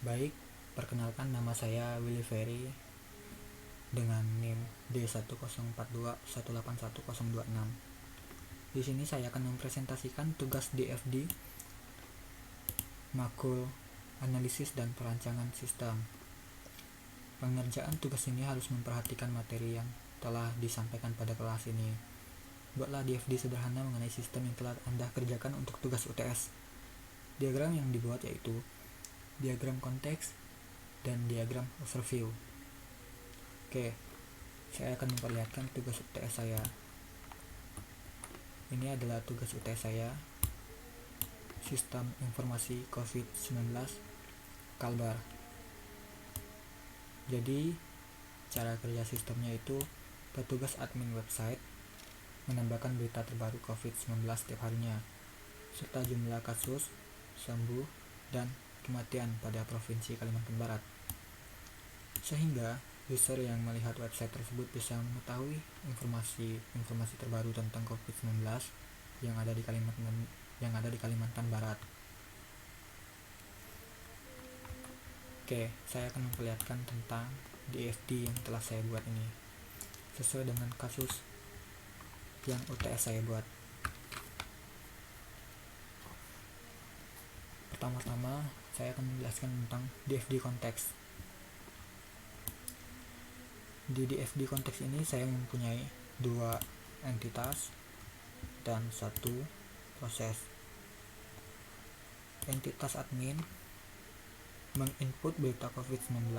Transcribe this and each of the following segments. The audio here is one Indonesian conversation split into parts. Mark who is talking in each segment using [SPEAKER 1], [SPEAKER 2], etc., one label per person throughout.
[SPEAKER 1] Baik, perkenalkan nama saya Willy Ferry dengan NIM D1042181026. Di sini saya akan mempresentasikan tugas DFD makul analisis dan perancangan sistem. Pengerjaan tugas ini harus memperhatikan materi yang telah disampaikan pada kelas ini. Buatlah DFD sederhana mengenai sistem yang telah Anda kerjakan untuk tugas UTS. Diagram yang dibuat yaitu diagram konteks dan diagram overview. Oke, saya akan memperlihatkan tugas UTS saya. Ini adalah tugas UTS saya, Sistem Informasi COVID-19 Kalbar. Jadi, cara kerja sistemnya itu petugas admin website menambahkan berita terbaru COVID-19 setiap harinya, serta jumlah kasus, sembuh, dan kematian pada Provinsi Kalimantan Barat. Sehingga user yang melihat website tersebut bisa mengetahui informasi terbaru tentang COVID-19 yang ada di Kalimantan Barat. Oke, saya akan memperlihatkan tentang DFD yang telah saya buat ini sesuai dengan kasus yang UTS saya buat. Pertama-tama saya akan menjelaskan tentang DFD konteks. Di DFD konteks ini saya mempunyai dua entitas dan satu proses. Entitas admin menginput berita COVID-19,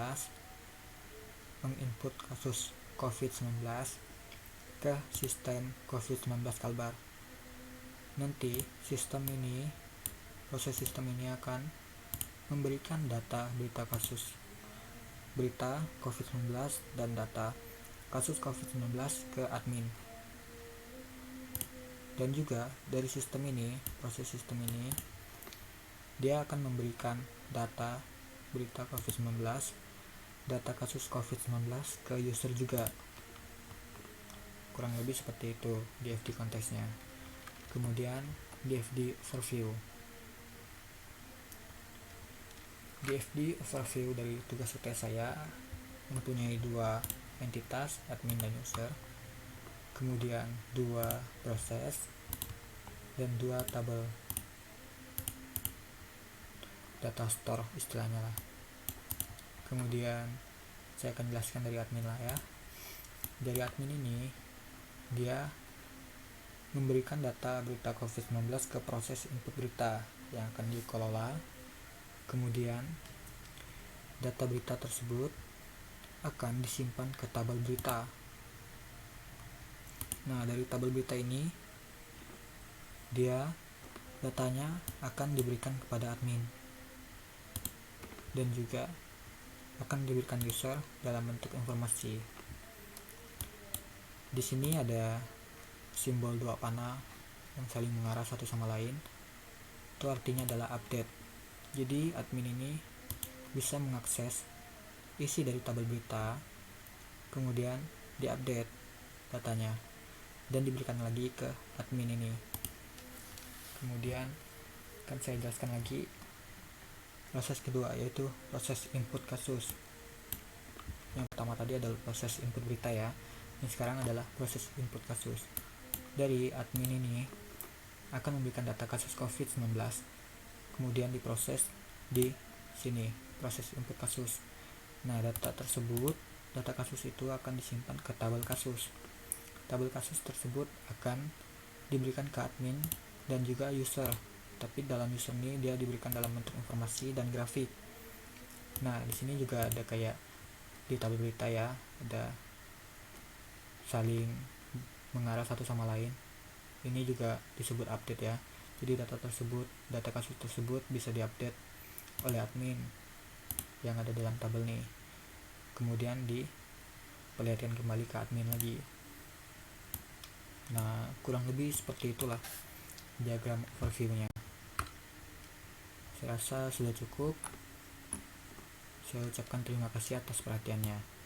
[SPEAKER 1] menginput kasus COVID-19 ke sistem COVID-19 Kalbar. Nanti proses sistem ini akan memberikan data berita COVID-19 dan data kasus COVID-19 ke admin. Dan juga dari proses sistem ini dia akan memberikan data berita COVID-19, data kasus COVID-19 ke user juga. Kurang lebih seperti itu DFD konteksnya. Kemudian DFD overview. DFD overview dari tugas UTS saya mempunyai dua entitas, admin dan user, kemudian dua proses dan dua tabel data store istilahnya lah. Kemudian saya akan jelaskan dari admin lah ya. Dari admin ini dia memberikan data berita COVID-19 ke proses input berita yang akan dikelola. Kemudian data berita tersebut akan disimpan ke tabel berita. Nah, dari tabel berita ini datanya akan diberikan kepada admin dan juga akan diberikan user dalam bentuk informasi. Di sini ada simbol dua panah yang saling mengarah satu sama lain. Itu artinya adalah update. Jadi admin ini bisa mengakses isi dari tabel berita, kemudian diupdate datanya dan diberikan lagi ke admin ini. Kemudian akan saya jelaskan lagi proses kedua, yaitu proses input kasus. Yang pertama tadi adalah proses input berita ya. Yang sekarang adalah proses input kasus. Dari admin ini akan memberikan data kasus COVID-19, kemudian diproses di sini, proses input kasus. Nah, data kasus itu akan disimpan ke tabel kasus. Tabel kasus tersebut akan diberikan ke admin dan juga user. Tapi dalam user ini dia diberikan dalam bentuk informasi dan grafik. Nah, di sini juga ada kayak di tabel berita ya, ada saling mengarah satu sama lain. Ini juga disebut update ya. Jadi data kasus tersebut bisa diupdate oleh admin yang ada dalam tabel ini. Kemudian diperlihatkan kembali ke admin lagi. Nah, kurang lebih seperti itulah diagram overview-nya. Saya rasa sudah cukup. Saya ucapkan terima kasih atas perhatiannya.